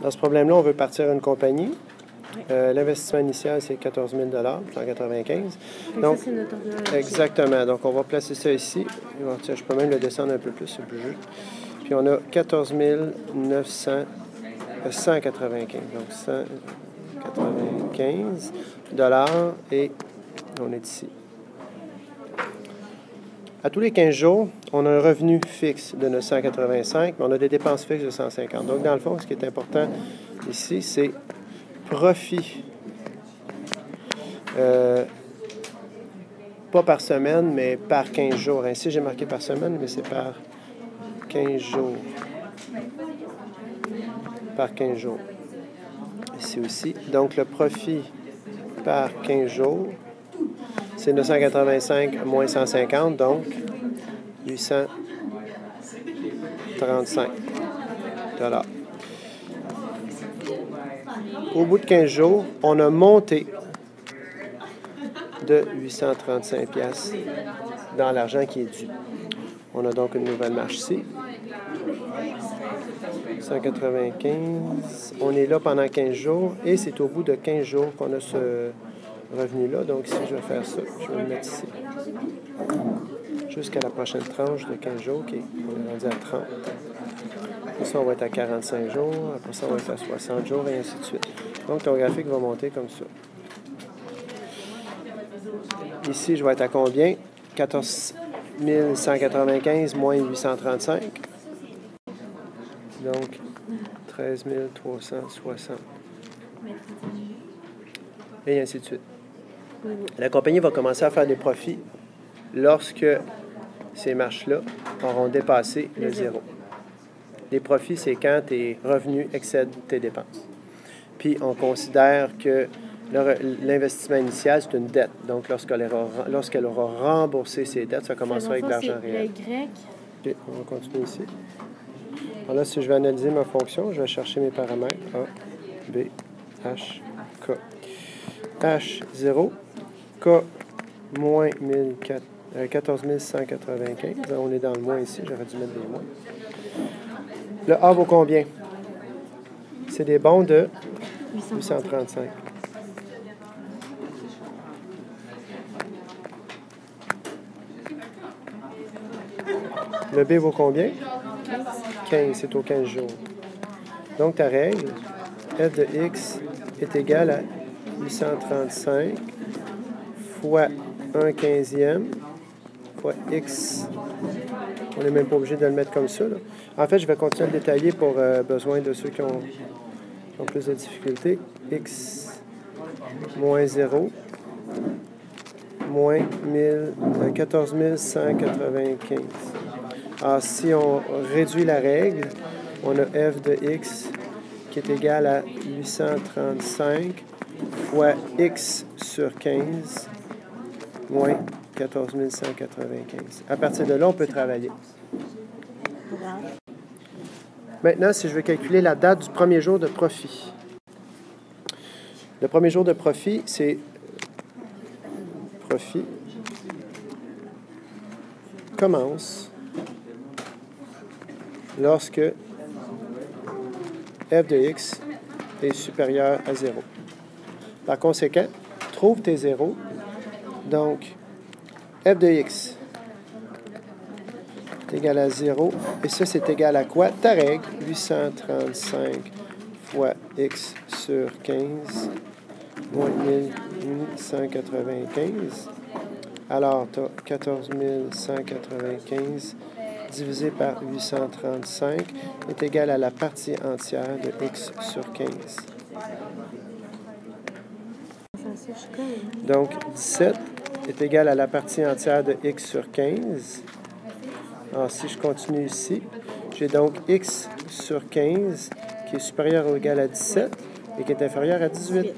Dans ce problème-là, on veut partir une compagnie. L'investissement initial, c'est 14 000 195. Donc, ça, c'est notre ordre. exactement. Donc, on va placer ça ici. Tiens, je peux même le descendre un peu plus, c'est plus juste. Puis, on a 14 195. Donc, 195 et on est ici. À tous les 15 jours, on a un revenu fixe de 985, mais on a des dépenses fixes de 150. Donc, dans le fond, ce qui est important ici, c'est profit. Pas par semaine, mais par 15 jours. Ainsi, j'ai marqué par semaine, mais c'est par 15 jours. Par 15 jours. Ici aussi. Donc, le profit par 15 jours, c'est 985 moins 150, donc 835 $. Au bout de 15 jours, on a monté de 835 $ dans l'argent qui est dû. On a donc une nouvelle marche ici. 195. On est là pendant 15 jours et c'est au bout de 15 jours qu'on a ce revenu-là. Donc, si je vais faire ça, je vais le mettre ici. Jusqu'à la prochaine tranche de 15 jours. OK, on est rendu à 30. Après ça, on va être à 45 jours. Après ça, on va être à 60 jours et ainsi de suite. Donc, ton graphique va monter comme ça. Ici, je vais être à combien? 14 195 moins 835. Donc, 13 360. Et ainsi de suite. La compagnie va commencer à faire des profits lorsque ces marches-là auront dépassé le zéro. Les profits, c'est quand tes revenus excèdent tes dépenses. Puis, on considère que l'investissement initial, c'est une dette. Donc, lorsqu'elle aura remboursé ses dettes, ça commencera avec de l'argent réel. OK, on va continuer ici. Alors là, si je vais analyser ma fonction, je vais chercher mes paramètres. A, B, H, K. H0, K moins 14 195. On est dans le moins ici, j'aurais dû mettre des moins. Le A vaut combien? C'est des bons de 835. Le B vaut combien? 15, c'est aux 15 jours. Donc, ta règle, f de x est égale à 835 fois 1/15 fois x. On n'est même pas obligé de le mettre comme ça, là. En fait, je vais continuer à le détailler pour besoin de ceux qui ont plus de difficultés. X moins 0 moins 14 195. Alors, si on réduit la règle, on a f de x qui est égal à 835 fois x sur 15 moins 14 195. À partir de là, on peut travailler. Maintenant, si je veux calculer la date du premier jour de profit. Le premier jour de profit, c'est profit commence lorsque f de x est supérieur à 0. Par conséquent, trouve tes zéros. Donc, f de x est égal à 0. Et ça, c'est égal à quoi? Ta règle, 835 fois x sur 15 moins 1195. Alors, tu as 14 195 divisé par 835 est égal à la partie entière de x sur 15. Donc, 17 est égal à la partie entière de x sur 15. Alors, si je continue ici, j'ai donc x sur 15 qui est supérieur ou égal à 17 et qui est inférieur à 18.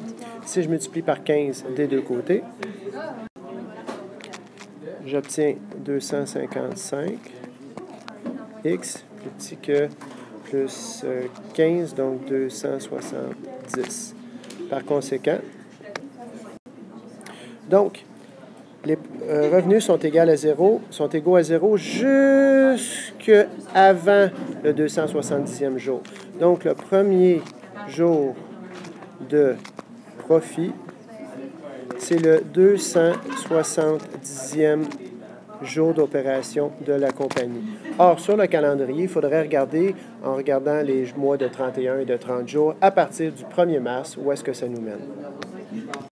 Si je multiplie par 15 des deux côtés, j'obtiens 255 x plus petit que plus 15, donc 270. Par conséquent, donc, les revenus sont égaux à 0 jusqu'avant le 270e jour. Donc, le premier jours de profit, c'est le 270e jour d'opération de la compagnie. Or, sur le calendrier, il faudrait regarder, en regardant les mois de 31 et de 30 jours, à partir du 1er mars, où est-ce que ça nous mène.